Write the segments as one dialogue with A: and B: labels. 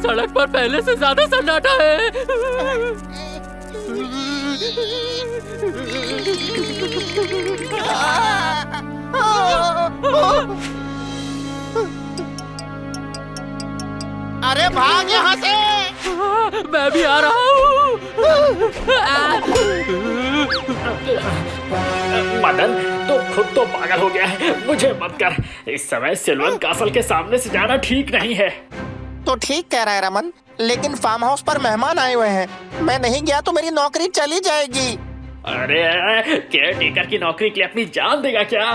A: सड़क पर पहले से ज्यादा सन्नाटा है।
B: अरे भाग यहाँ से।
A: मैं भी आ रहा हूँ।
C: मदन, तो खुद तो पागल हो गया है, मुझे मत कर। इस समय सिल्वन कासल के सामने से जाना ठीक नहीं है।
B: तो ठीक कह रहा है रमन, लेकिन फार्म हाउस पर मेहमान आए हुए हैं। मैं नहीं गया तो मेरी नौकरी चली जाएगी।
C: अरे केयर टेकर की नौकरी के लिए अपनी जान देगा क्या?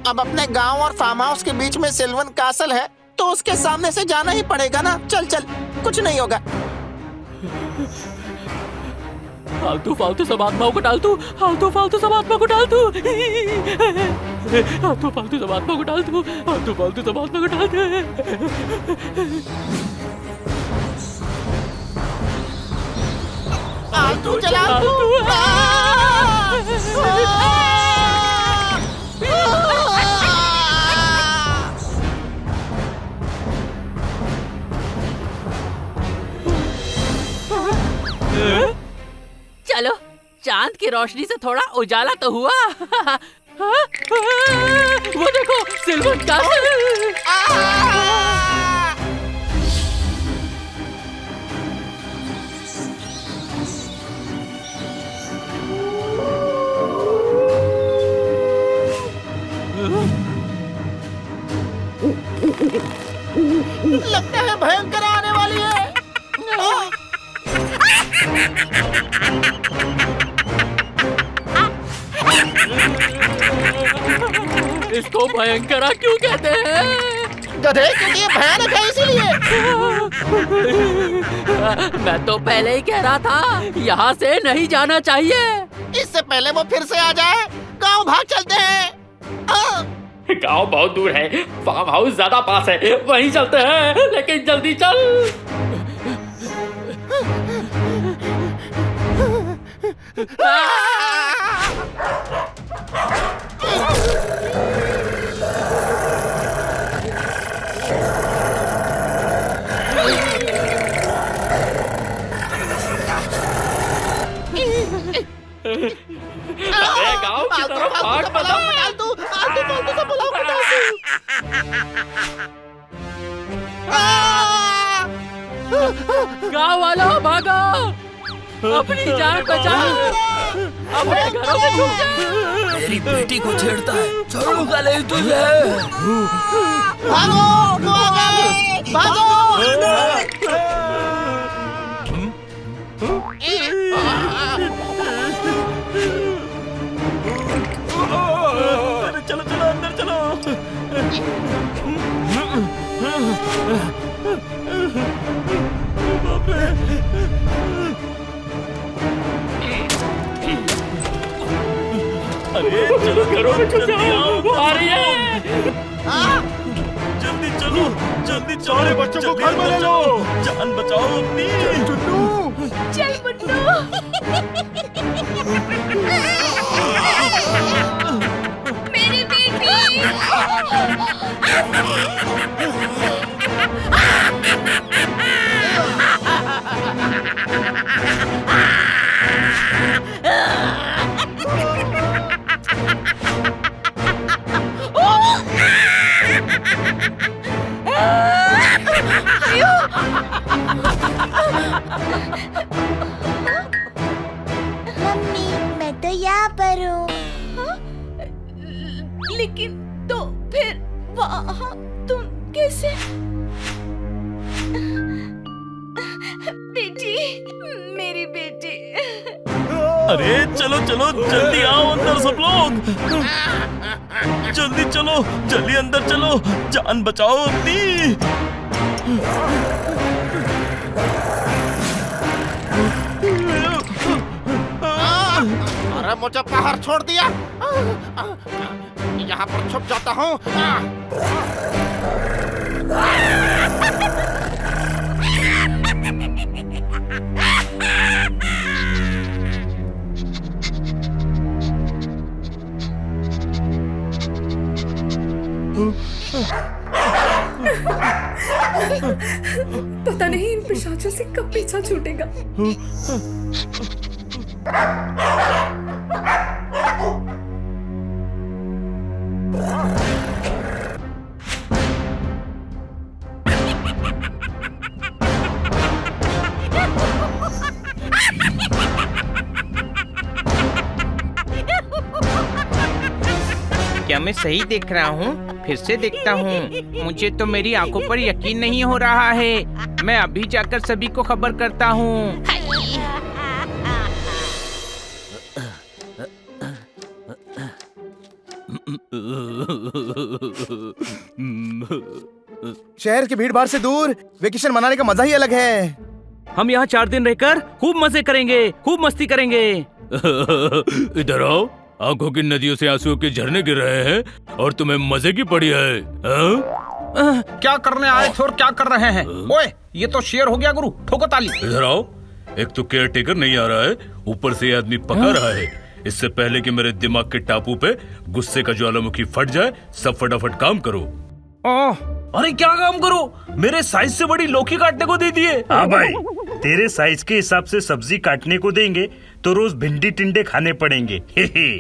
B: अब अपने गांव और फार्म हाउस के बीच में सिल्वन कासल है, तो उसके सामने से जाना ही पड़ेगा ना। चल चल, कुछ नहीं होगा।
A: फालतू फालतू सब आत्माओं को डाल तू, फालतू फालतू सब आत्मा को डाल तू, फालतू फालतू सब आत्मा को डाल तू, फालतू फालतू सब आत्मा को डाल दे।
B: तू चला तू।
A: चलो, चांद की रोशनी से थोड़ा उजाला तो हुआ। वो देखो, सिल्वन कासल।
B: लगता है भयंकर आने वाली है।
A: इसको भयंकरा क्यों कहते हैं?
B: गधे, क्योंकि ये भयानक है इसीलिए।
A: मैं तो पहले ही कह रहा था, यहाँ से नहीं जाना चाहिए।
B: इससे पहले वो फिर से आ जाए, गांव भाग चलते हैं।
C: गांव बहुत दूर है, फार्म हाउस ज्यादा पास है, वहीं चलते हैं। लेकिन जल्दी चल। अरे गांव की तरफ भाग
B: डाल तू, फालतू से पुलाव को डाल तू।
A: गाँव वालों भागो, अपनी जान बचाओ, अपने घरों में छुप जाओ।
D: मेरी बेटी को छेड़ता है, छोड़ूंगा नहीं तुझे।
B: भागो, वो आ गए, भागो।
D: चलो चलो अंदर चलो। अरे चलो
C: घरों में छुप जाओ, आ रही है।
D: जल्दी चलो, जल्दी चलो। सारे बच्चों को घर में ले लो, जान बचाओ अपनी।
E: चल मुन्नू। मेरी बेटी।
F: मम्मी, मैं तो यहाँ पर हूँ।
E: लेकिन तो फिर वहाँ तुम कैसे? बेटी, मेरी बेटी।
D: अरे चलो चलो, जल्दी आओ अंदर सब लोग। जल्दी चलो, जल्दी अंदर चलो, जान बचाओ अपनी।
B: अरे मुझे बाहर छोड़ दिया। यहाँ पर छुप जाता हूँ।
E: पता नहीं इन पिशाचों से कब पीछा छूटेगा।
G: क्या मैं सही देख रहा हूँ? फिर से देखता हूँ। मुझे तो मेरी आंखों पर यकीन नहीं हो रहा है। मैं अभी जाकर सभी को खबर करता हूँ।
H: शहर की भीड़ भाड़ से दूर वेकेशन मनाने का मजा ही अलग है।
A: हम यहाँ 4 दिन रहकर खूब मजे करेंगे, खूब मस्ती करेंगे।
D: इधर आओ। आंखों की नदियों से आंसुओं के झरने गिर रहे हैं और तुम्हें मजे की पड़ी है, हाँ?
G: क्या करने आए थे और क्या कर रहे हैं? ओए, ये तो शेर हो गया गुरु। ठोको ताली।
D: इधर आओ। एक तो केयर टेकर नहीं आ रहा है, ऊपर से ये आदमी पका रहा है। इससे पहले कि मेरे दिमाग के टापू पे गुस्से का ज्वालामुखी फट जाए, सब फटाफट काम करो।
G: अरे क्या काम करो? मेरे साइज से बड़ी लौकी काटने को दे दिए।
I: हाँ भाई, तेरे साइज के हिसाब से सब्जी काटने को देंगे तो रोज भिंडी टिंडे खाने पड़ेंगे। हे हे।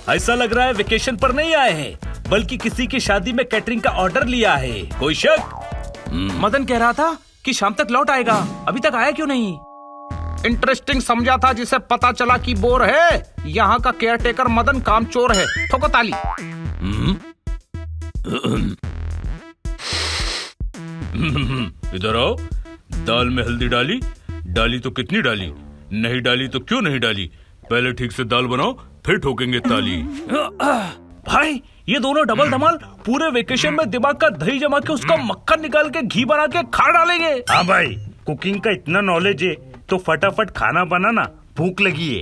D: ऐसा लग रहा है वेकेशन पर नहीं आए हैं, बल्कि किसी की शादी में कैटरिंग का ऑर्डर लिया है। कोई शक?
G: मदन कह रहा था कि शाम तक लौट आएगा, अभी तक आया क्यों नहीं? इंटरेस्टिंग समझा था, जिसे पता चला कि बोर है। यहाँ का केयरटेकर मदन कामचोर है। ठोको ताली।
D: इधर आओ। दाल में हल्दी डाली? डाली तो कितनी डाली? नहीं डाली तो क्यों नहीं डाली? पहले ठीक से दाल बनाओ, फिर ठोकेंगे ताली।
G: भाई, ये दोनों डबल धमाल पूरे वेकेशन में दिमाग का दही जमा के उसका मक्खन निकाल के घी बना के खा डालेंगे।
I: हाँ भाई, कुकिंग का इतना नॉलेज है तो फटाफट खाना बनाना, भूख लगी है।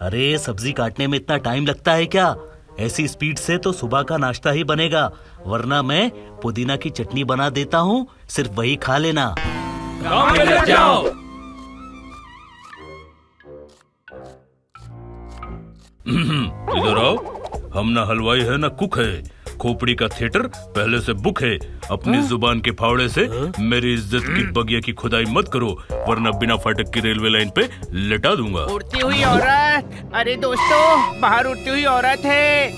J: अरे सब्जी काटने में इतना टाइम लगता है क्या? ऐसी स्पीड से तो सुबह का नाश्ता ही बनेगा, वरना मैं पुदीना की चटनी बना देता हूँ, सिर्फ वही खा लेना।
A: काम पे लग जाओ।
D: इधर आओ। हम ना हलवाई है ना कुक है, खोपड़ी का थिएटर पहले से बुक है। अपनी जुबान के फावड़े से मेरी इज्जत की बगिया की खुदाई मत करो, वरना बिना फाटक की रेलवे लाइन पे लेटा दूंगा।
G: उड़ती हुई औरत। अरे दोस्तों, बाहर उड़ती हुई औरत है।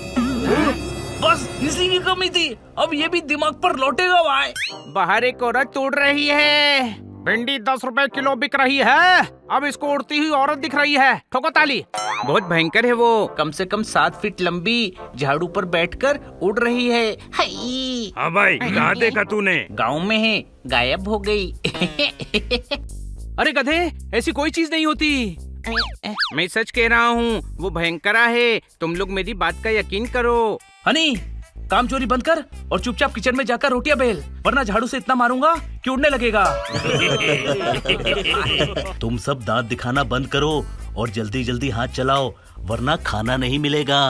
G: बस इसी की कमी थी, अब ये भी दिमाग पर लौटेगा भाई। बाहर एक औरत उड़ रही है। भिंडी 10 रुपए किलो बिक रही है, अब इसको उड़ती हुई औरत दिख रही है। ठोको ताली। बहुत भयंकर है वो, कम से कम 7 फीट लंबी, झाड़ू पर बैठकर उड़ रही है। हाय।
I: हाँ भाई, कहाँ देखा तूने?
G: गाँव में है, गायब हो गई।
A: अरे गधे, ऐसी कोई चीज नहीं होती।
G: मैं सच कह रहा हूँ, वो भयंकरा है। तुम लोग मेरी बात का यकीन करो।
A: हनी, काम चोरी बंद कर और चुपचाप किचन में जाकर रोटियां बेल, वरना झाड़ू से इतना मारूंगा कि उड़ने लगेगा।
J: तुम सब दांत दिखाना बंद करो और जल्दी जल्दी हाथ चलाओ, वरना खाना नहीं मिलेगा।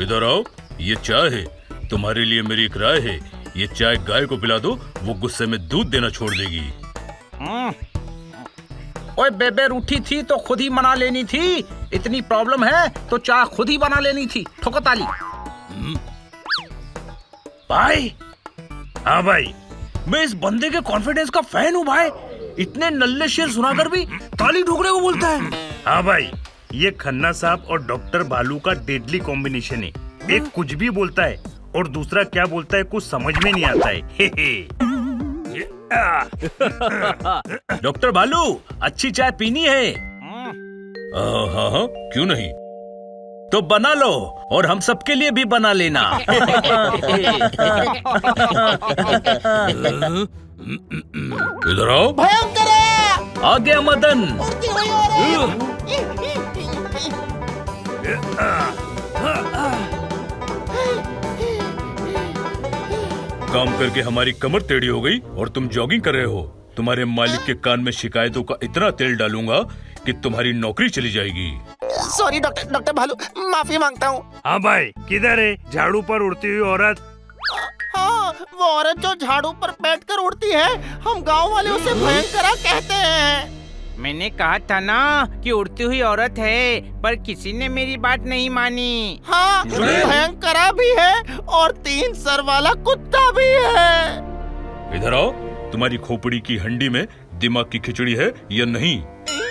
D: इधर आओ। ये चाय है, तुम्हारे लिए मेरी एक राय है। ये चाय गाय को पिला दो, वो गुस्से में दूध देना छोड़ देगी।
G: ओए बेबे रूठी थी तो खुद ही मना लेनी थी। इतनी प्रॉब्लम है तो चाय खुद ही बना लेनी थी। ठोको ताली। भाई,
I: हाँ भाई,
G: मैं इस बंदे के कॉन्फिडेंस का फैन हूँ भाई। इतने नल्ले शेर सुनाकर भी ताली ठोकने को बोलता है।
I: हाँ भाई, ये खन्ना साहब और डॉक्टर भालू का डेडली कॉम्बिनेशन है। एक कुछ भी बोलता है और दूसरा क्या बोलता है कुछ समझ में नहीं आता है। हे हे।
D: डॉक्टर भालू, अच्छी चाय पीनी है? हाँ हाँ, क्यों नहीं? तो बना लो और हम सबके लिए भी बना लेना। इधर आओ।
B: भयंकर
D: आ गया मदन। काम करके हमारी कमर टेढ़ी हो गई और तुम जॉगिंग कर रहे हो। तुम्हारे मालिक के कान में शिकायतों का इतना तेल डालूंगा कि तुम्हारी नौकरी चली जाएगी।
B: सॉरी डॉक्टर भालू, माफी मांगता हूँ।
I: हाँ भाई, किधर है झाड़ू पर उड़ती हुई औरत?
B: हाँ, वो औरत जो झाड़ू पर बैठकर उड़ती है, हम गांव वाले उसे भयंकरा कहते हैं।
G: मैंने कहा था ना कि उड़ती हुई औरत है, पर किसी ने मेरी बात नहीं मानी।
B: हाँ, भयंकरा भी है और 3 सर वाला कुत्ता भी है।
D: इधर आओ। तुम्हारी खोपड़ी की हंडी में दिमाग की खिचड़ी है या नहीं?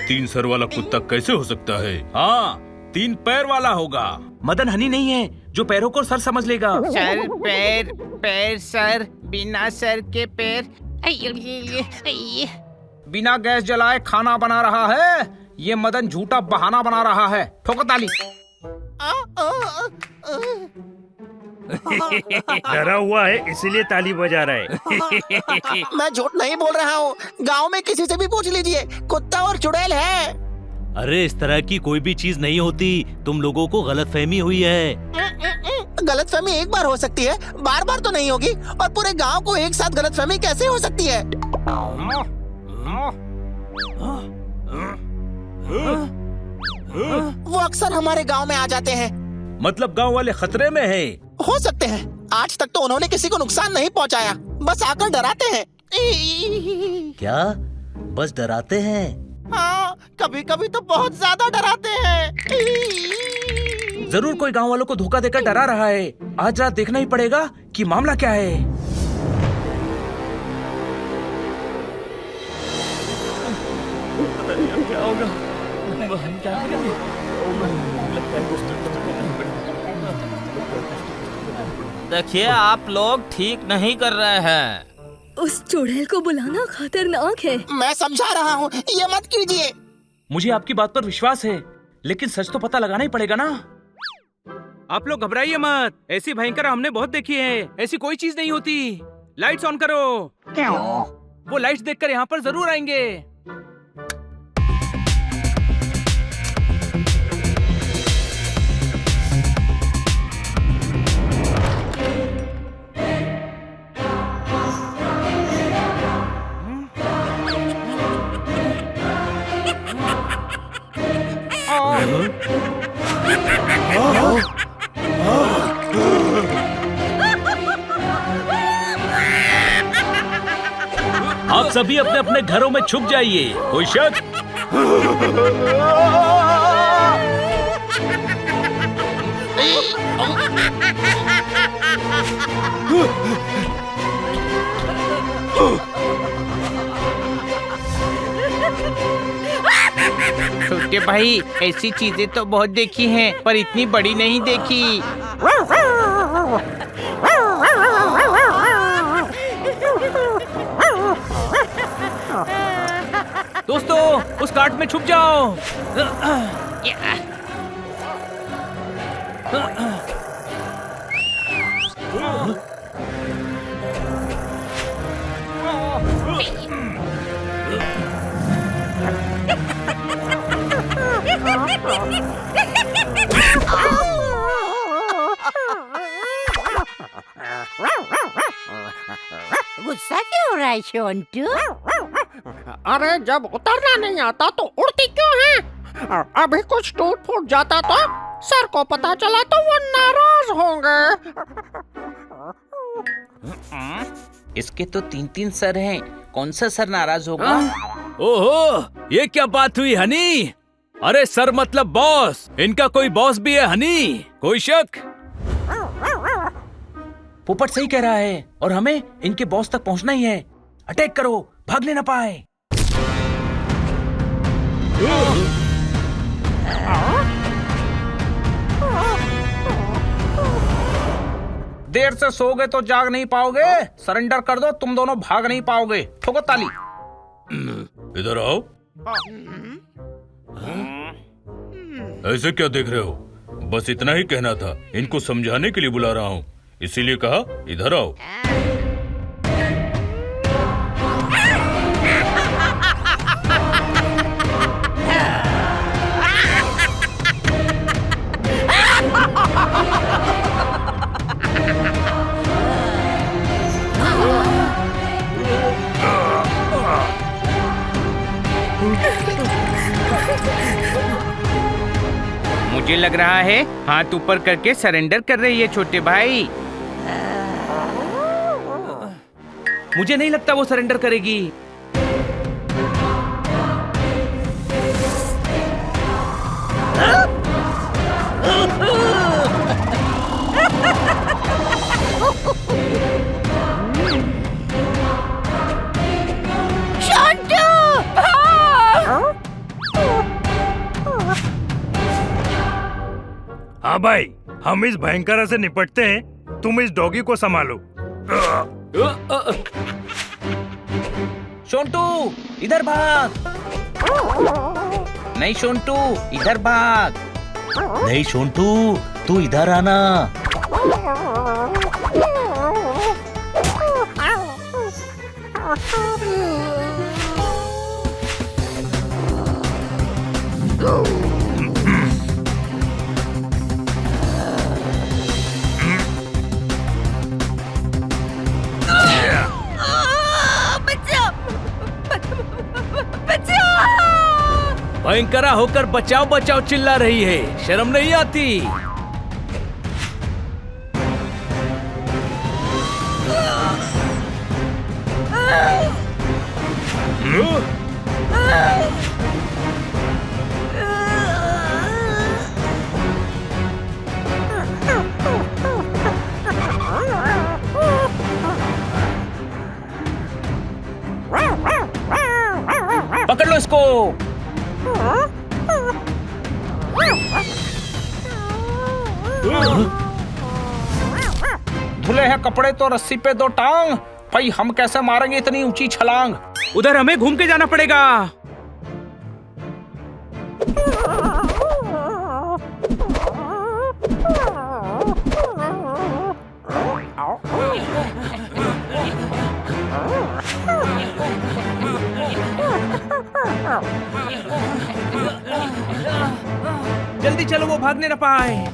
D: 3 सर वाला कुत्ता कैसे हो सकता है?
A: हाँ, 3 पैर वाला होगा। मदन हनी नहीं है जो पैरों को सर समझ लेगा।
G: सर पैर, पैर सर, बिना सर के पैर। बिना गैस जलाए खाना बना रहा है। ये मदन झूठा बहाना बना रहा है। ठोको ताली।
I: डरा हुआ है इसीलिए ताली बजा रहा है।
B: मैं झूठ नहीं बोल रहा हूँ, गांव में किसी से भी पूछ लीजिए, कुत्ता और चुड़ैल है।
J: अरे इस तरह की कोई भी चीज नहीं होती, तुम लोगों को गलतफहमी हुई है।
B: गलतफहमी एक बार हो सकती है, बार बार तो नहीं होगी। और पूरे गांव को एक साथ गलतफहमी कैसे हो सकती है? वो अक्सर हमारे गांव में आ जाते हैं।
A: मतलब गांव वाले खतरे में है?
B: हो सकते हैं। आज तक तो उन्होंने किसी को नुकसान नहीं पहुंचाया, बस आकर डराते हैं।
J: क्या बस डराते हैं?
B: हाँ, कभी कभी तो बहुत ज्यादा डराते हैं।
A: जरूर कोई गांव वालों को धोखा देकर डरा रहा है। आज रात देखना ही पड़ेगा कि मामला क्या है। क्या होगा?
K: देखिए, आप लोग ठीक नहीं कर रहे हैं।
E: उस चुड़ैल को बुलाना खतरनाक है।
B: मैं समझा रहा हूँ, ये मत कीजिए।
A: मुझे आपकी बात पर विश्वास है, लेकिन सच तो पता लगाना ही पड़ेगा ना।
G: आप लोग घबराइए मत। ऐसी भयंकर हमने बहुत देखी है। ऐसी कोई चीज नहीं होती। लाइट्स ऑन करो। वो लाइट्स देखकर यहाँ पर जरूर आएंगे।
A: आप सभी अपने अपने घरों में छुप जाइए। कोई शक?
G: छोटे भाई, ऐसी चीजें तो बहुत देखी हैं, पर इतनी बड़ी नहीं देखी। दोस्तों, उस काट में छुप जाओ।
E: गुस्सा क्यों हो रहा है छोटू?
L: अरे जब उतरना नहीं आता तो उड़ती क्यों है? अभी कुछ टूट फूट जाता तो सर को पता चला तो वो नाराज होंगे।
G: इसके तो 3-3 सर हैं। कौन सा सर नाराज होगा?
A: ओहो, ये क्या बात हुई हनी? अरे सर मतलब बॉस। इनका कोई बॉस भी है हनी? कोई शक? पोपट सही कह रहा है और हमें इनके बॉस तक पहुंचना ही है। अटैक करो, भागने ना पाए।
G: देर से सोओगे तो जाग नहीं पाओगे। सरेंडर कर दो, तुम दोनों भाग नहीं पाओगे। ठोको ताली।
D: इधर आओ। ऐसे क्या देख रहे हो? बस इतना ही कहना था। इनको समझाने के लिए बुला रहा हूँ, इसीलिए कहा इधर आओ।
G: मुझे लग रहा है हाथ ऊपर करके सरेंडर कर रही है छोटे भाई।
A: मुझे नहीं लगता वो सरेंडर करेगी।
I: हाँ भाई, हम इस भयंकर से निपटते हैं, तुम इस डॉगी को संभालो।
G: शोंटू इधर भाग। नहीं शोंटू इधर भाग।
J: नहीं शोंटू, तू इधर आना।
A: भयंकरा होकर बचाओ बचाओ चिल्ला रही है, शर्म नहीं आती?
G: पकड़ लो इसको। धुले हैं कपड़े तो रस्सी पे दो टांग। भाई हम कैसे मारेंगे इतनी ऊंची छलांग?
A: उधर हमें घूम के जाना पड़ेगा। जल्दी चलो, वो भागने न पाए।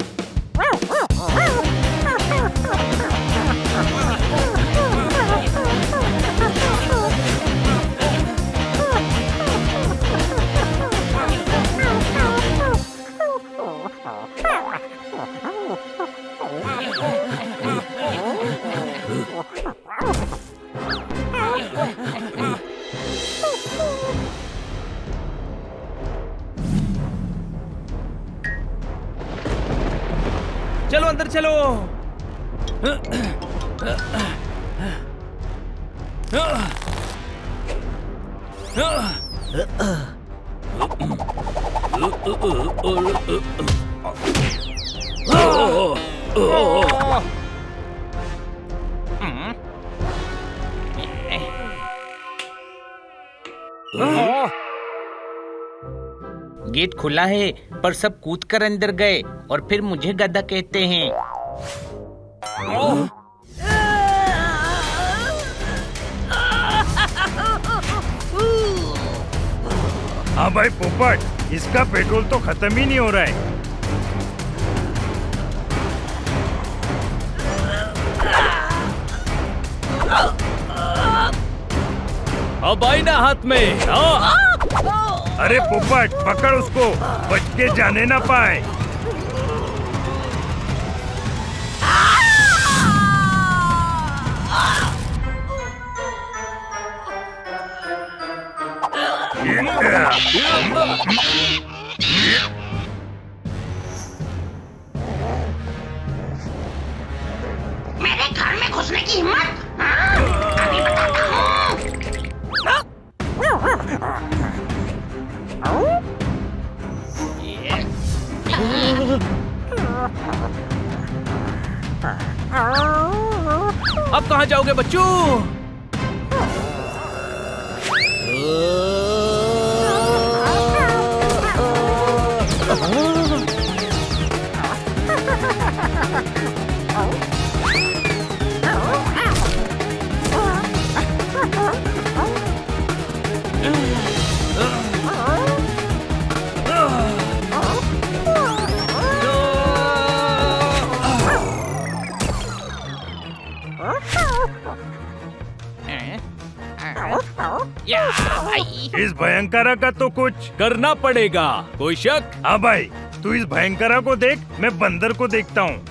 A: चलो अंदर चलो।
G: गेट खुला है पर सब कूद कर अंदर गए और फिर मुझे गधा कहते हैं।
I: हाँ भाई पोपट, इसका पेट्रोल तो खत्म ही नहीं हो रहा है।
A: अब आई ना हाथ में।
I: अरे पोपट पकड़ उसको, बच के जाने ना पाए।
M: मेरे घर में घुसने की हिम्मत? अभी बताता हूँ।
A: अब कहाँ जाओगे बच्चों?
I: इस भयंकरा का तो कुछ
A: करना पड़ेगा, कोई शक?
I: हाँ भाई, तू इस भयंकरा को देख, मैं बंदर को देखता हूँ।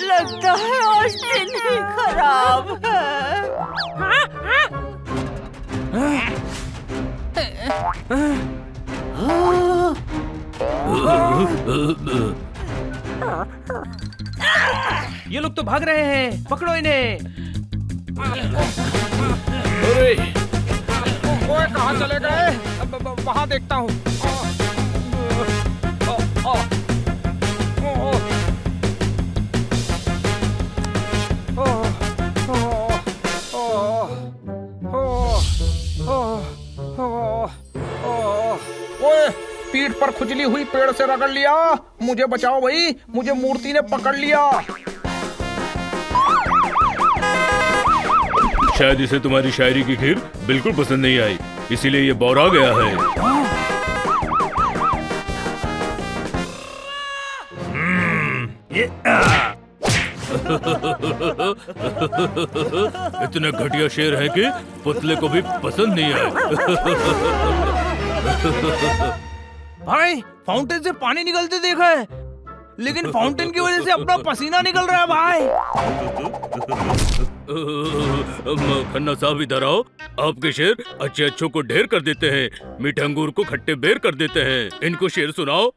E: लगता है आज दिन ही खराब है।
A: ये लोग तो भाग रहे हैं, पकड़ो इन्हें।
G: अरे वो कहाँ चले गए? वहाँ देखता हूँ। ओए, पीठ पर खुजली हुई पेड़ से रगड़ लिया। मुझे बचाओ भाई, मुझे मूर्ति ने पकड़ लिया।
D: शायद इसे तुम्हारी शायरी की खीर बिल्कुल पसंद नहीं आई, इसीलिए ये बौरा गया है। इतने घटिया शेर हैं कि पुतले को भी पसंद नहीं आए।
G: भाई, फाउंटेन से पानी निकलते देखा है, लेकिन फाउंटेन की वजह से अपना पसीना निकल रहा है भाई।
D: खन्ना साहब इधर आओ। आपके शेर अच्छे अच्छों को ढेर कर देते हैं, मीठे अंगूर को खट्टे बेर कर देते हैं। इनको शेर सुनाओ।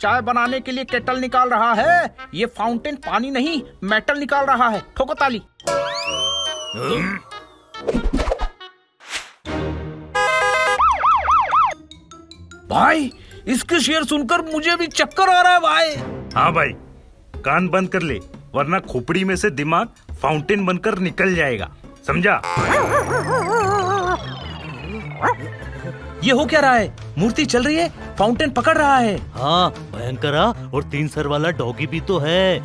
G: चाय बनाने के लिए केटल निकाल रहा है। ये फाउंटेन पानी नहीं, मेटल निकाल रहा है। ठोको ताली। भाई, इसके शेर सुनकर मुझे भी चक्कर आ रहा है भाई।
I: हाँ भाई, कान बंद कर ले, वरना खोपड़ी में से दिमाग फाउंटेन बनकर निकल जाएगा, समझा?
A: ये हो क्या रहा है? मूर्ति चल रही है, फाउंटेन पकड़ रहा है।
J: हाँ, भयंकरा और 3 सर वाला डॉगी भी तो है।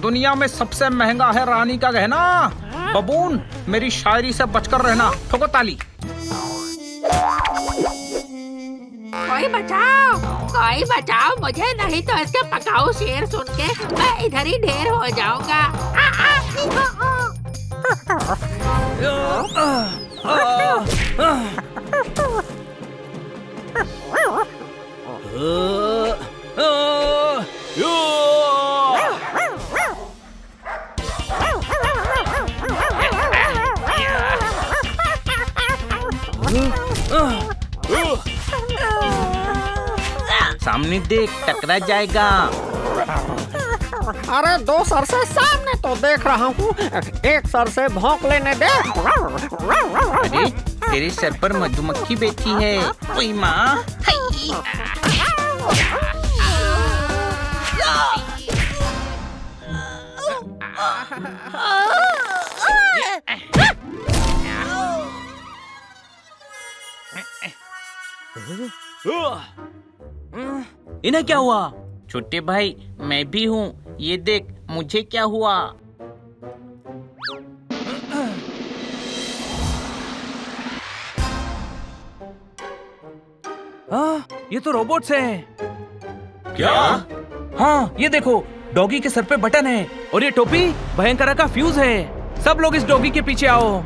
G: दुनिया में सबसे महंगा है रानी का गहना। बबून, मेरी शायरी से बचकर रहना। ठोको ताली।
M: कोई बचाओ मुझे, नहीं तो इसके पकाऊ शेर सुन के मैं इधर ही ढेर हो जाऊंगा।
G: सामने देख, टकरा जाएगा।
L: अरे 2 सर से सामने तो देख रहा हूँ, 1 सर से भौंक लेने दे।
G: अरे, तेरे सर पर मधुमक्खी बैठी है। ओए माँ।
A: इन्हें क्या हुआ?
G: छोटे भाई, मैं भी हूँ। ये देख, मुझे क्या हुआ।
A: ये तो रोबोट्स हैं।
D: क्या?
A: हाँ, ये देखो, डॉगी के सर पे बटन है और ये टोपी भयंकरा का फ्यूज है। सब लोग इस डॉगी के पीछे आओ।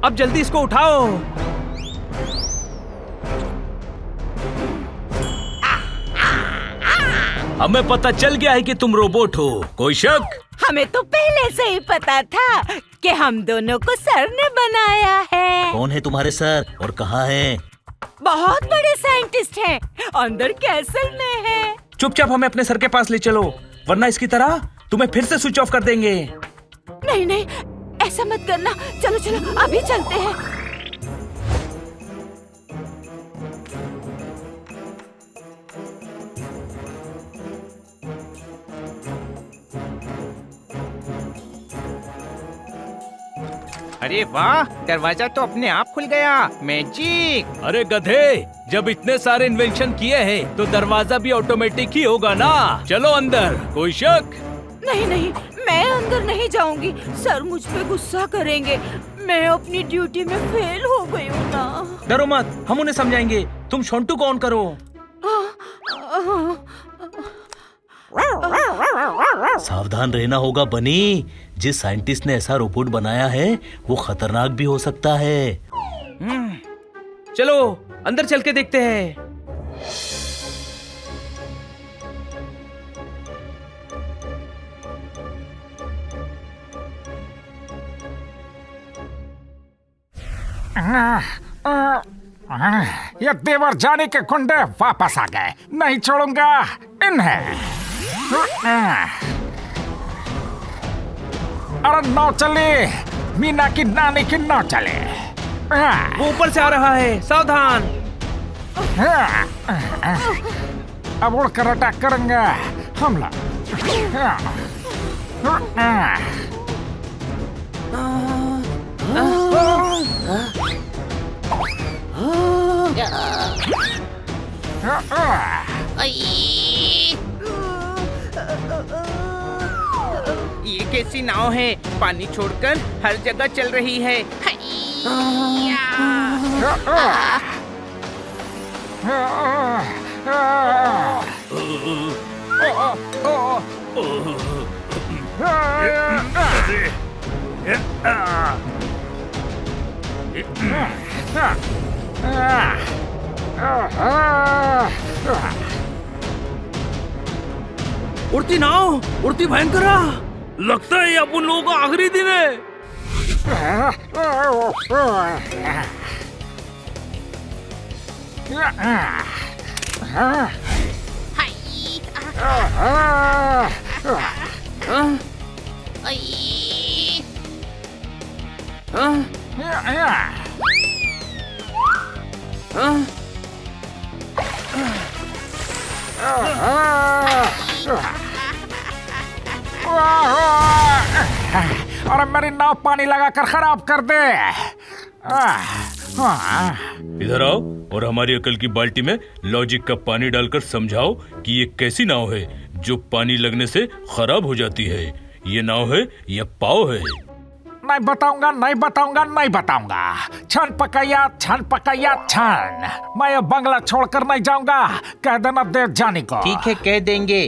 A: अब जल्दी इसको उठाओ। हमें पता चल गया है कि तुम रोबोट हो। कोई शक?
E: हमें तो पहले से ही पता था कि हम दोनों को सर ने बनाया है।
J: कौन है तुम्हारे सर और कहाँ है?
E: बहुत बड़े साइंटिस्ट हैं, अंदर कैसल में है।
G: चुपचाप हमें अपने सर के पास ले चलो, वरना इसकी तरह तुम्हें फिर से स्विच ऑफ कर देंगे।
E: नहीं नहीं, ऐसा मत करना। चलो चलो अभी चलते हैं।
G: अरे वाह, दरवाजा तो अपने आप खुल गया। मैजिक।
A: अरे गधे, जब इतने सारे इन्वेंशन किए हैं तो दरवाजा भी ऑटोमेटिक ही होगा ना। चलो अंदर। कोई शक?
E: नहीं नहीं, मैं अंदर नहीं जाऊंगी। सर मुझ पे गुस्सा करेंगे। मैं अपनी ड्यूटी में फेल हो गई हूँ ना।
G: डरो मत, हम उन्हें समझाएंगे। तुम छोंटू को ऑन करो।
J: सावधान रहना होगा बनी। जिस साइंटिस्ट ने ऐसा रोबोट बनाया है वो खतरनाक भी हो सकता है।
G: चलो अंदर चल के देखते हैं।
L: ये देवर जाने के गुंडे वापस आ गए। नहीं छोड़ूंगा इन्हें। अरे नौ चले, मीना की नानी की नौ चले।
G: वो ऊपर से आ रहा है, सावधान।
L: अब उड़कर अटैक करेंगे हमला।
G: ये कैसी नाव है? पानी छोड़कर हर जगह चल रही है।
A: उड़ती नाव, उड़ती भयंकरा। लगता है अपन लोगों का आखिरी दिन है।
L: अरे मेरी नाव पानी लगाकर खराब कर दे।
D: इधर आओ और हमारी अकल की बाल्टी में लॉजिक का पानी डालकर समझाओ कि ये कैसी नाव है जो पानी लगने से खराब हो जाती है। ये नाव है या पाव है?
L: नहीं बताऊंगा, नहीं बताऊंगा, नहीं बताऊंगा। छन पकाया, छन पकाया, छन। मैं ये बंगला छोड़कर नहीं जाऊंगा। कह देना देवजानी को।
G: ठीक है, कह देंगे।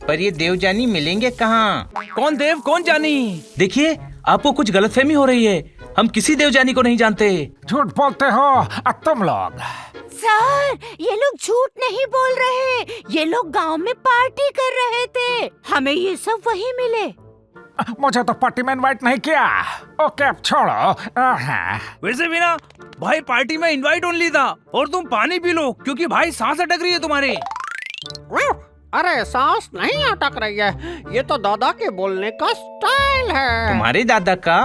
G: पर ये देवजानी मिलेंगे कहाँ? कौन देव कौन जानी? देखिए, आपको कुछ गलतफहमी हो रही है। हम किसी देवजानी को नहीं जानते।
L: झूठ बोलते हो तुम लोग।
E: सर, ये लोग झूठ नहीं बोल रहे। ये लोग गांव में पार्टी कर रहे थे। हमें ये सब वही मिले।
L: मुझे तो पार्टी में इनवाइट नहीं किया। ओके, अब छोड़ो।
A: वैसे भी ना, भाई पार्टी में इनवाइट ओनली था। और तुम पानी पी लो, क्योंकि भाई सांस अटक रही है तुम्हारी।
L: अरे सांस नहीं अटक रही है, ये तो दादा के बोलने का स्टाइल है।
G: तुम्हारे दादा का?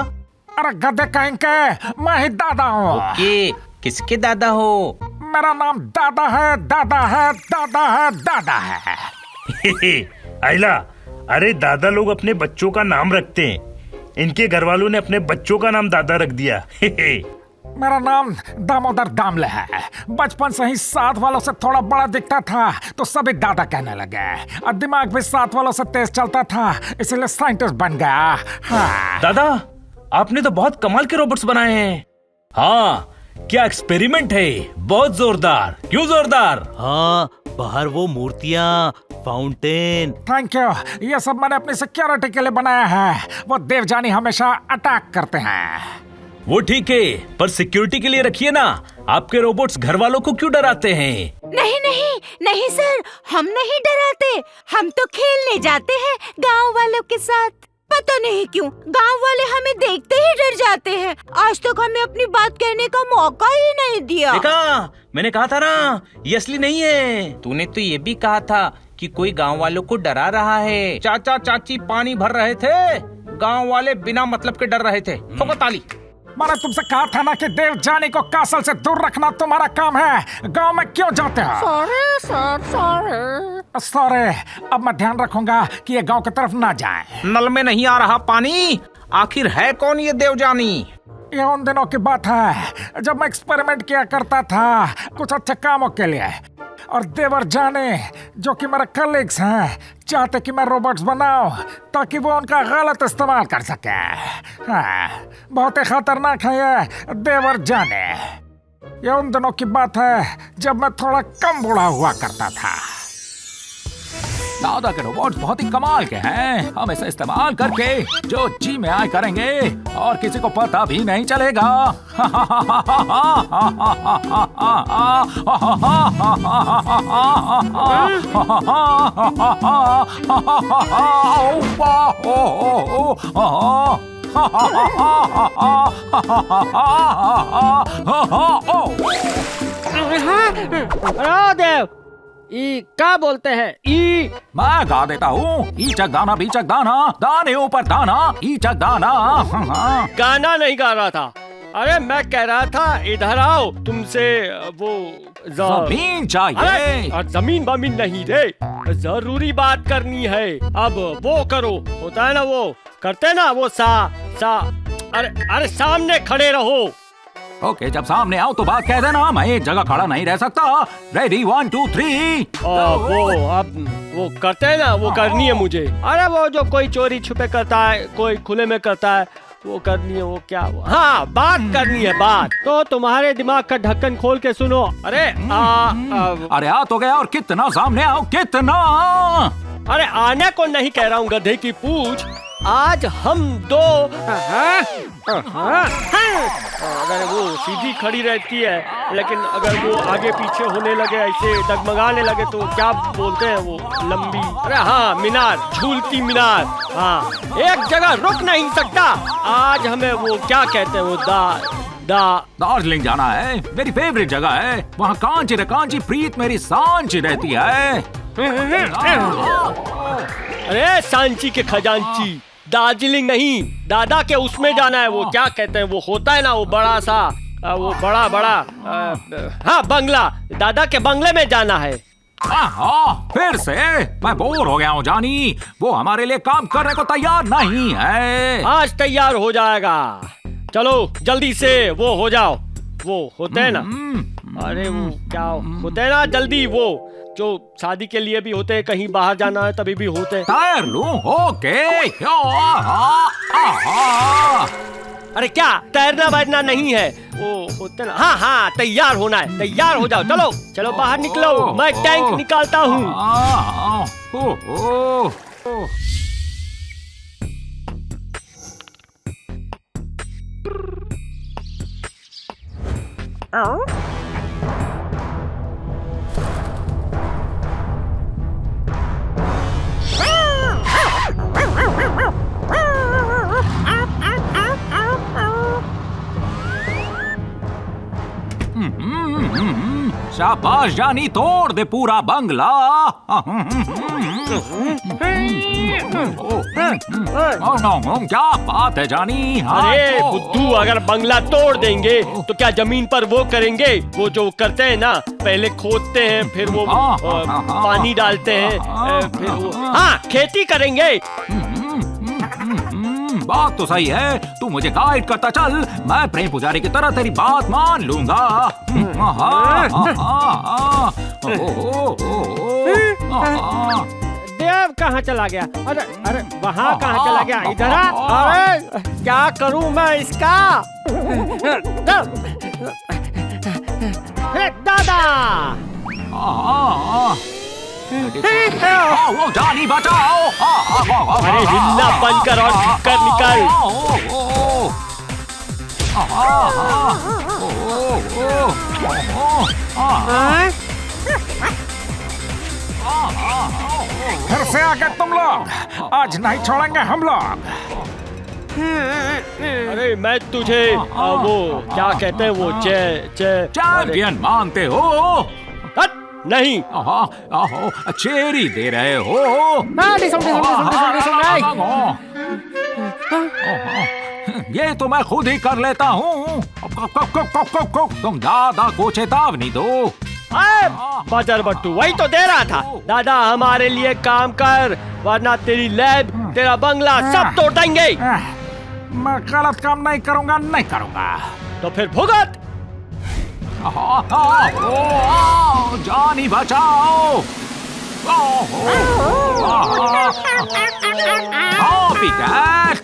L: अरे गधे कहेंगे, मैं ही दादा हूँ।
G: ओके, किसके दादा हो?
L: मेरा नाम दादा है, दादा है, दादा है, दादा है।
I: आइला, अरे दादा लोग अपने बच्चों का नाम रखते हैं। इनके घर वालों ने अपने बच्चों का नाम दादा रख दिया।
L: मेरा नाम दामोदर दामले है। बचपन से ही साथ वालों से थोड़ा बड़ा दिखता था तो सभी दादा कहने लगे। और दिमाग भी साथ वालों से तेज चलता था, इसलिए साइंटिस्ट बन गया। हाँ।
G: दादा, आपने तो बहुत कमाल के रोबोट्स बनाए हैं।
A: हाँ, क्या एक्सपेरिमेंट है। बहुत जोरदार। क्यों जोरदार?
J: हाँ, बाहर वो मूर्तियाँ, फाउंटेन।
L: Thank you. ये सब मैंने अपनी सिक्योरिटी के लिए बनाया है। वो देवजानी हमेशा अटैक करते हैं।
A: वो ठीक है, पर सिक्योरिटी के लिए रखिए ना। आपके रोबोट्स घर वालों को क्यों डराते हैं?
E: नहीं नहीं नहीं सर, हम नहीं डराते। हम तो खेलने जाते हैं गांव वालों के साथ। पता नहीं क्यों गांव वाले हमें देखते ही डर जाते हैं। आज तक हमें अपनी बात कहने का मौका ही नहीं दिया।
J: देखा, मैंने कहा था ना, ये असली नहीं है।
G: तूने तो ये भी कहा था कि कोई गांव वालों को डरा रहा है। चाचा चाची पानी भर रहे थे, गांव वाले बिना मतलब के डर रहे थे। ठोको ताली।
L: मैंने तुमसे कहा था ना कि देवजानी को कासल से दूर रखना तुम्हारा काम है। गांव में क्यों जाते हो? सॉरी। अब मैं ध्यान रखूंगा कि ये गांव की तरफ ना जाए।
G: नल में नहीं आ रहा पानी। आखिर है कौन ये देवजानी?
L: ये उन दिनों की बात है जब मैं एक्सपेरिमेंट किया करता था कुछ अच्छे कामों के लिए, और देवर जाने जो कि मेरे कलीग्स हैं चाहते कि मैं रोबोट्स बनाऊं ताकि वो उनका गलत इस्तेमाल कर सके। हाँ, बहुत ही खतरनाक है ये देवर जाने। ये उन दिनों की बात है जब मैं थोड़ा कम बूढ़ा हुआ करता था। दादा के रोबोट्स बहुत ही कमाल के हैं। हम इसे इस्तेमाल करके जो जी में आए करेंगे और किसी को पता भी नहीं चलेगा।
C: देव, ई क्या बोलते हैं? ई
L: मैं गा देता हूँ। ईचक दाना बीचक दाना, दाने ऊपर दाना, ईचक दाना।
C: गाना नहीं गा रहा था। अरे मैं कह रहा था इधर आओ, तुमसे वो
L: जमीन चाहिए।
C: अरे जमीन बमीन नहीं रे, जरूरी बात करनी है। अब वो करो, होता है ना वो करते ना वो सा। अरे सामने खड़े रहो।
L: ओके, जब सामने आओ तो बात कह देना। मैं एक जगह खड़ा नहीं रह सकता। रेडी 1 2 3।
C: वो करते हैं ना, वो करनी है मुझे। अरे वो जो कोई चोरी छुपे करता है, कोई खुले में करता है, वो करनी है। वो क्या हाँ, बात करनी है बात। तो तुम्हारे दिमाग का ढक्कन खोल के सुनो। अरे
L: अरे आ तो गया, और कितना सामने आओ, कितना।
C: अरे आने को नहीं कह रहा हूँ, गधे की पूछ। आज हम दो अगर वो सीधी खड़ी रहती है, लेकिन अगर वो आगे पीछे होने लगे, ऐसे डगमगाने लगे, तो क्या बोलते हैं वो लंबी, अरे हाँ मीनार, झूलती मीनार। हाँ, एक जगह रुक नहीं सकता। आज हमें वो क्या कहते हैं, वो
L: दार्जिलिंग जाना है। मेरी फेवरेट जगह है। वहाँ कांची रे कांची प्रीत मेरी सांची रहती है।
C: अरे सांची के खजांची, दार्जिलिंग नहीं, दादा के उसमें जाना है। वो क्या कहते हैं, वो होता है ना वो बड़ा सा, वो बड़ा हाँ बंगला, दादा के बंगले में जाना है।
L: फिर से मैं बोर हो गया हूँ जानी। वो हमारे लिए काम करने को तैयार नहीं है।
C: आज तैयार हो जाएगा। चलो जल्दी से वो हो जाओ। वो होते हैं ना, अरे वो क्या होते हैं ना, जल्दी वो जो शादी के लिए भी होते हैं, कहीं बाहर जाना है तभी भी होते हैं।
L: टायर लूं? ओके।
C: अरे क्या तैरना बैठना नहीं है, वो होते ना। हाँ तैयार होना है, तैयार हो जाओ। चलो बाहर निकलो, मैं टैंक निकालता हूँ।
L: शाबाश जानी, तोड़ दे पूरा बंगला। क्या बात है जानी।
C: अरे बुद्धू, अगर बंगला तोड़ देंगे तो क्या जमीन पर वो करेंगे, वो जो करते हैं ना, पहले खोदते हैं, फिर वो पानी डालते हैं, फिर वो खेती करेंगे।
L: बात तो सही है, तू मुझे गाइड करता चल, मैं प्रेम पुजारी की तरह तेरी बात मान लूंगा।
C: देव कहाँ चला गया? अरे वहाँ कहाँ चला गया? इधर आ। अरे क्या करूँ मैं इसका? दादा,
L: वो जानी बचाओ।
C: अरे हिलना बंद कर और निकल।
L: फिर से आके तुम लोग, आज नहीं छोड़ेंगे हम लोग।
C: अरे मैं तुझे वो क्या कहते हैं वो
L: चैंपियन मानते हो?
C: नहीं।
L: चेरी दे रहे हो? ये तो मैं खुद ही कर लेता हूँ। तुम दादा को चेतावनी दो।
C: बजर बट्टू वही तो दे रहा था। दादा हमारे लिए काम कर, वरना तेरी लैब, तेरा बंगला सब तोड़ देंगे।
L: मैं गलत काम नहीं करूँगा, नहीं करूँगा।
C: तो फिर भुगत।
L: जानी बचाओ। कैट।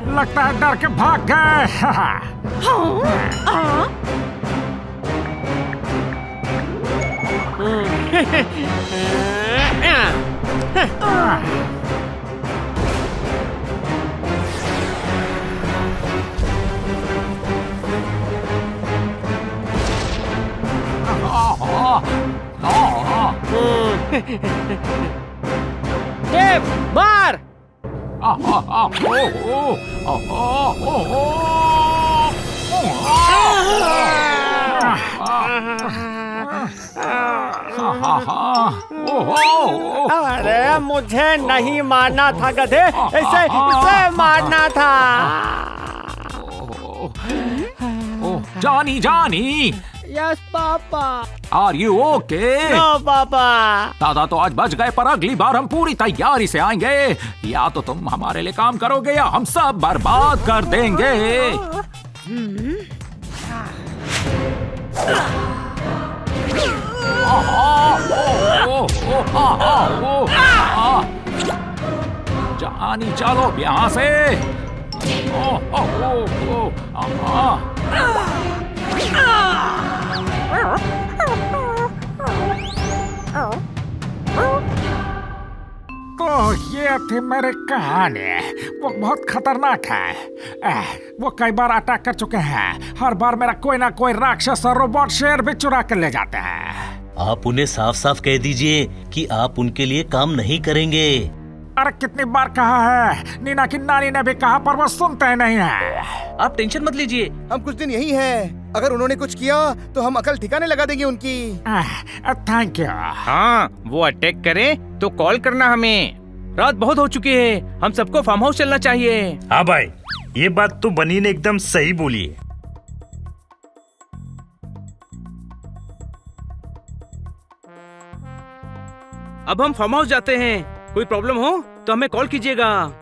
L: लगता है डर के भाग गए।
C: देव मार। अरे मुझे नहीं मारना था गधे, इसे मारना था।
L: जानी जानी।
C: Yes papa.
L: Are you okay?
C: No पापा।
L: दादा तो आज बच गए, पर अगली बार हम पूरी तैयारी से आएंगे। या तो तुम हमारे लिए काम करोगे या हम सब बर्बाद कर देंगे। जानी चलो यहाँ से। तो ये थी मेरी कहानी। वो बहुत खतरनाक है। वो कई बार अटैक कर चुके हैं। हर बार मेरा कोई ना कोई राक्षस और रोबोट शेर भी चुरा कर ले जाते हैं।
J: आप उन्हें साफ साफ कह दीजिए कि आप उनके लिए काम नहीं करेंगे।
L: अरे कितनी बार कहा है, नीना की नानी ने भी कहा, पर वो सुनते नहीं है।
H: आप टेंशन मत लीजिए, हम कुछ दिन यही हैं। अगर उन्होंने कुछ किया तो हम अकल ठिकाने लगा देंगे उनकी।
L: Thank you.
G: हाँ, वो अटैक करे तो कॉल करना हमें। रात बहुत हो चुकी है, हम सबको फार्म हाउस चलना चाहिए।
I: हाँ भाई, ये बात तो बनी ने एकदम सही बोली है।
G: अब हम फार्म हाउस जाते हैं। कोई प्रॉब्लम हो तो हमें कॉल कीजिएगा।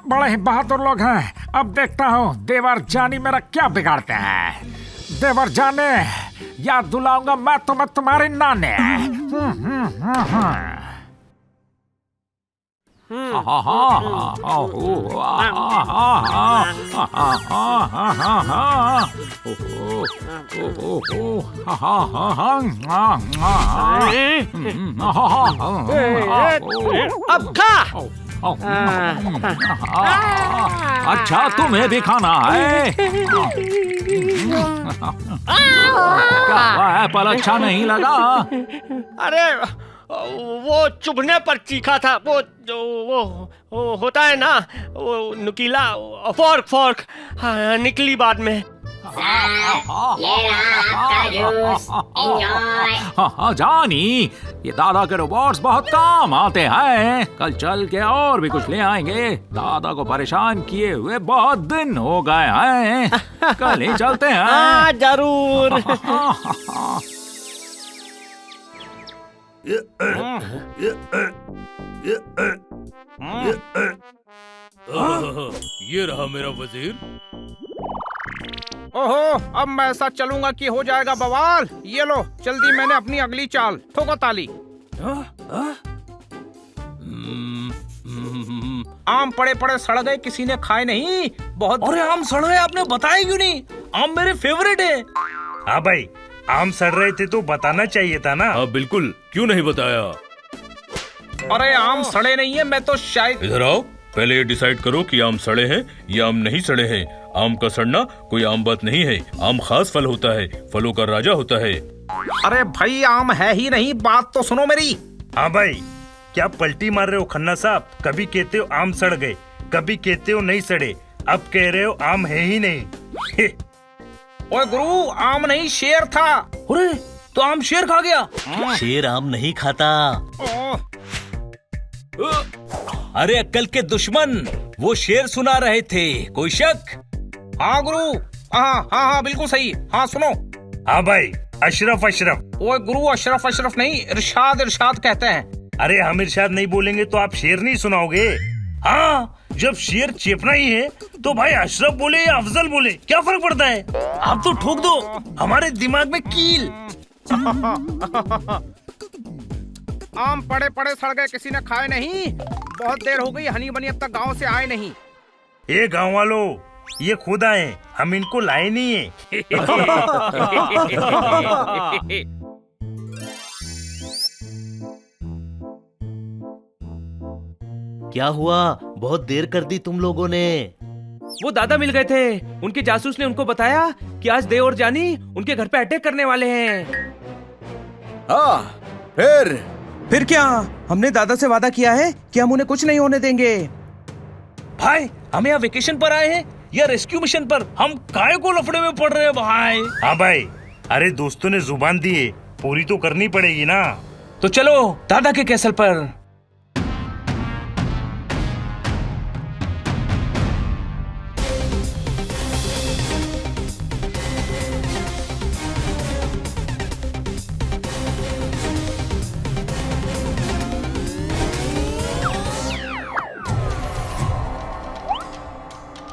L: बड़े ही बहादुर लोग हैं। अब देखता हूँ देवर जानी मेरा क्या बिगाड़ते हैं। देवर जाने, याद दिलाऊंगा मैं तुम्हें तुम्हारी नानी।
C: अब खा।
L: अच्छा तुम्हें भी खाना है? क्या एप्पल अच्छा नहीं लगा?
C: अरे वो चुभने पर चीखा था। वो होता है ना, वो नुकीला फोर्क निकली बाद में।
L: जानी, ये दादा के रोबोट्स बहुत काम आते हैं। कल चल के और भी कुछ ले आएंगे। दादा को परेशान किए हुए बहुत दिन हो गए हैं। कल ही चलते हैं।
C: हाँ जरूर।
D: ये रहा मेरा वजीर।
G: ओहो, अब मैं ऐसा चलूंगा कि हो जाएगा बवाल। ये लो, जल्दी मैंने अपनी अगली चाल। ठोको ताली। आम पड़े पड़े सड़ गए, किसी ने खाए नहीं। बहुत। अरे आम सड़ गए, आपने बताया क्यों नहीं? आम मेरे फेवरेट है।
I: हाँ भाई, आम सड़ रहे थे तो बताना चाहिए था ना।
D: हाँ बिल्कुल, क्यों नहीं बताया?
G: अरे आम सड़े नहीं है, मैं तो शायद।
D: इधर आओ, पहले ये डिसाइड करो कि आम सड़े हैं या आम नहीं सड़े हैं। आम का सड़ना कोई आम बात नहीं है। आम खास फल होता है, फलों का राजा होता है।
G: अरे भाई आम है ही नहीं, बात तो सुनो मेरी।
I: हाँ भाई, क्या पलटी मार रहे हो खन्ना साहब? कभी कहते हो आम सड़ गए, कभी कहते हो नहीं सड़े, अब कह रहे हो आम है ही नहीं।
G: ओए गुरु, आम नहीं शेर था। अरे तो आम शेर खा गया?
J: शेर आम नहीं खाता।
A: अरे अक्ल के दुश्मन, वो शेर सुना रहे थे, कोई शक?
G: हाँ गुरु, हाँ हाँ हाँ बिल्कुल सही। हाँ सुनो।
I: हाँ भाई, अशरफ अशरफ।
G: ओए गुरु, अशरफ अशरफ नहीं, इरशाद इरशाद कहते हैं।
I: अरे हम इरशाद नहीं बोलेंगे तो आप शेर नहीं सुनाओगे? हाँ, जब शेर चेपना ही है तो भाई अशरफ बोले या अफजल बोले, क्या फर्क पड़ता है? आप तो ठोक दो, हमारे दिमाग में कील।
G: आम पड़े पड़े सड़ गए, किसी ने खाए नहीं। बहुत देर हो गई, हनी बनी अब तक गांव से आए नहीं।
I: ए गांव वालों, ये खुद आए, हम इनको लाए नहीं है।
J: क्या हुआ? बहुत देर कर दी तुम लोगों ने।
C: वो दादा मिल गए थे, उनके जासूस ने उनको बताया कि आज देव और जानी उनके घर पे अटैक करने वाले हैं।
H: हाँ,
N: फिर क्या? हमने दादा से वादा किया है कि हम उन्हें कुछ नहीं होने देंगे।
G: भाई हम यहाँ वेकेशन पर आए हैं या रेस्क्यू मिशन पर? हम काहे को लफड़े में पड़ रहे हैं भाई?
I: हाँ भाई, अरे दोस्तों ने जुबान दी है, पूरी तो करनी पड़ेगी ना।
G: तो चलो दादा के कैसल पर।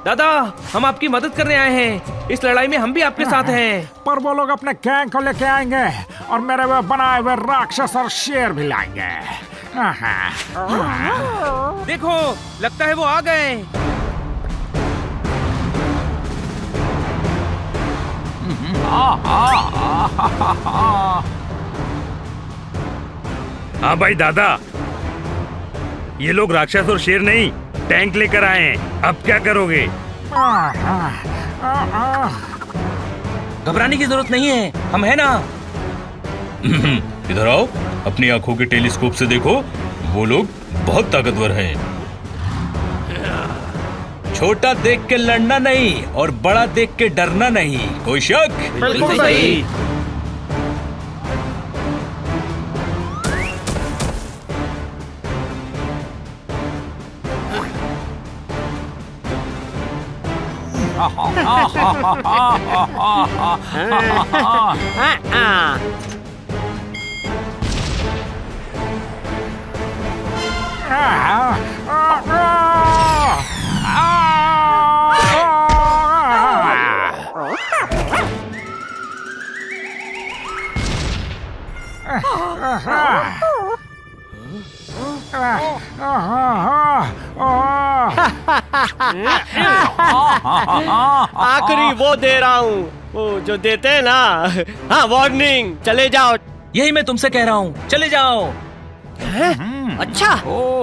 G: दादा, हम आपकी मदद करने आए हैं। इस लड़ाई में हम भी आपके साथ हैं।
L: पर वो लोग अपने गैंग को लेके आएंगे और मेरे वो बनाए हुए राक्षस और शेर भी लाएंगे।
C: देखो, लगता है वो आ गए।
I: हाँ भाई दादा, ये लोग राक्षस और शेर नहीं, टैंक लेकर आए हैं। अब क्या करोगे?
G: घबराने की जरूरत नहीं है, हम है ना।
D: इधर आओ, अपनी आंखों के टेलीस्कोप से देखो, वो लोग बहुत ताकतवर हैं।
A: छोटा देख के लड़ना नहीं और बड़ा देख के डरना नहीं, कोई शक?
C: बिल्कुल सही। आखिरी वो दे रहा हूँ, वो जो देते हैं ना। हाँ, वार्निंग, चले जाओ।
G: यही मैं तुमसे कह रहा हूँ, चले जाओ।
C: अच्छा,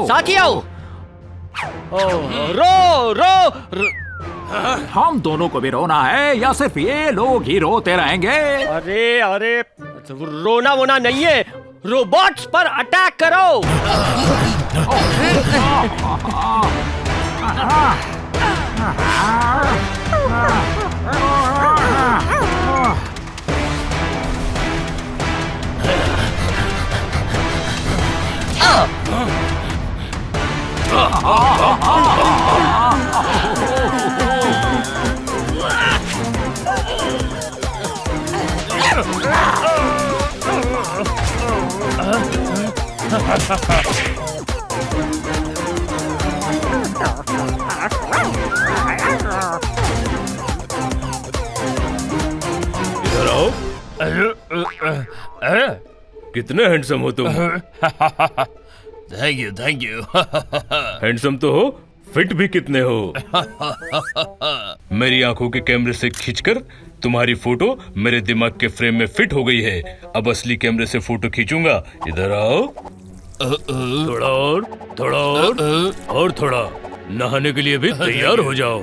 C: साथ ही आओ। रो रो।
L: हम दोनों को भी रोना है या सिर्फ ये लोग ही रोते रहेंगे?
C: अरे अरे, रोना वोना नहीं है, रोबोट्स पर अटैक करो।
D: इधर आओ। कितने हैंडसम हो तुम।
I: Thank you.
D: हैंडसम तो हो, फिट भी कितने हो। मेरी आंखों के कैमरे से खींचकर तुम्हारी फोटो मेरे दिमाग के फ्रेम में फिट हो गई है। अब असली कैमरे से फोटो खींचूंगा। इधर आओ। थोड़ा और थोड़ा। नहाने के लिए भी तैयार हो जाओ।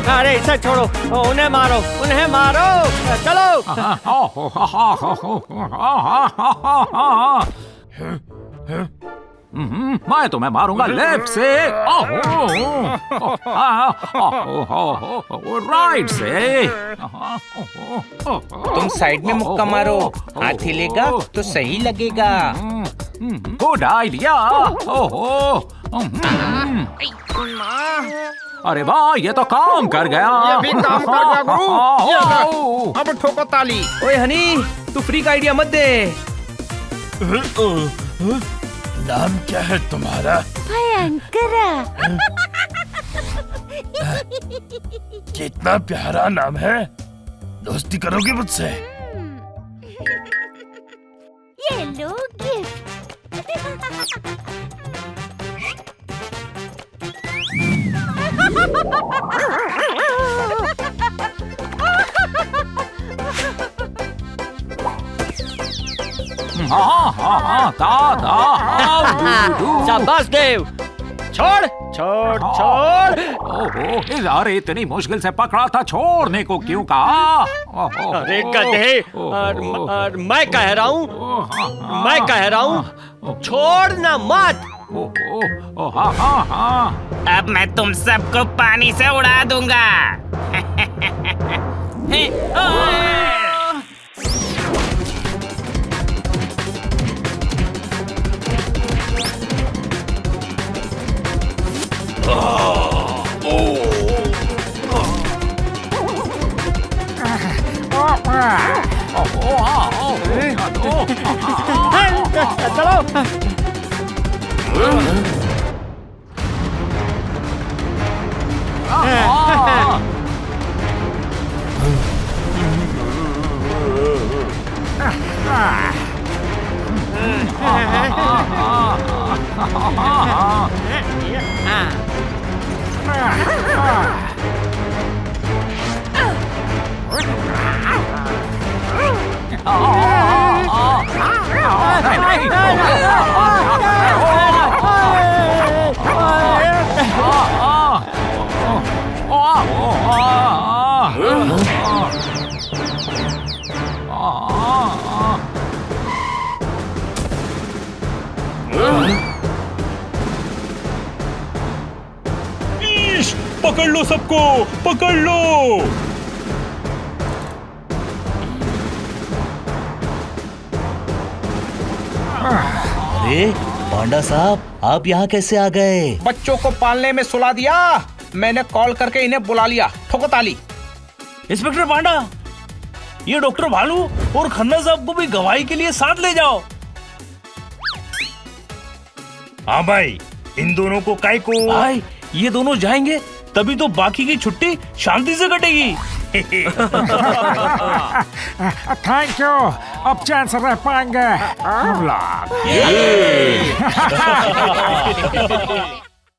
C: अरे इसे छोड़ो, उन्हें मारो, उन्हें मारो, चलो।
L: मैं तुम्हें मारूंगा लेफ्ट से, राइट से।
G: तुम साइड में मुक्का मारो, हाथ हिलेगा तो सही लगेगा।
L: Good idea. अरे वाह, ये तो काम कर गया।
G: ये भी काम कर गया गुरु। अब ठोको ताली।
N: ओए हनी, तू फ्री का आइडिया मत दे।
I: नाम क्या है तुम्हारा?
E: भयंकरा।
I: कितना प्यारा नाम है। दोस्ती करोगे मुझसे?
E: ये लो गिफ्ट।
C: शाबाश देव। छोड़ छोड़ छोड़।
L: ओहो, अरे इतनी मुश्किल से पकड़ा था, छोड़ने को क्यों कहा?
C: अरे गधे, और मैं कह रहा हूँ छोड़ना मत।
G: अब मैं तुम सबको पानी से उड़ा दूंगा।
C: चलो।
D: पकड़ लो सबको, पकड़ लो।
J: अरे पांडा साहब, आप यहाँ कैसे आ गए?
G: बच्चों को पालने में सुला दिया, मैंने कॉल करके इन्हें बुला लिया। ठोको ताली।
I: इंस्पेक्टर पांडा, ये डॉक्टर भालू और खन्ना साहब को भी गवाही के लिए साथ ले जाओ। हाँ भाई, इन दोनों को काय को। भाई, ये दोनों जाएंगे तभी तो बाकी की छुट्टी शांति से कटेगी।
L: थैंक यू, अब चैन से रह पाएंगे हम लोग।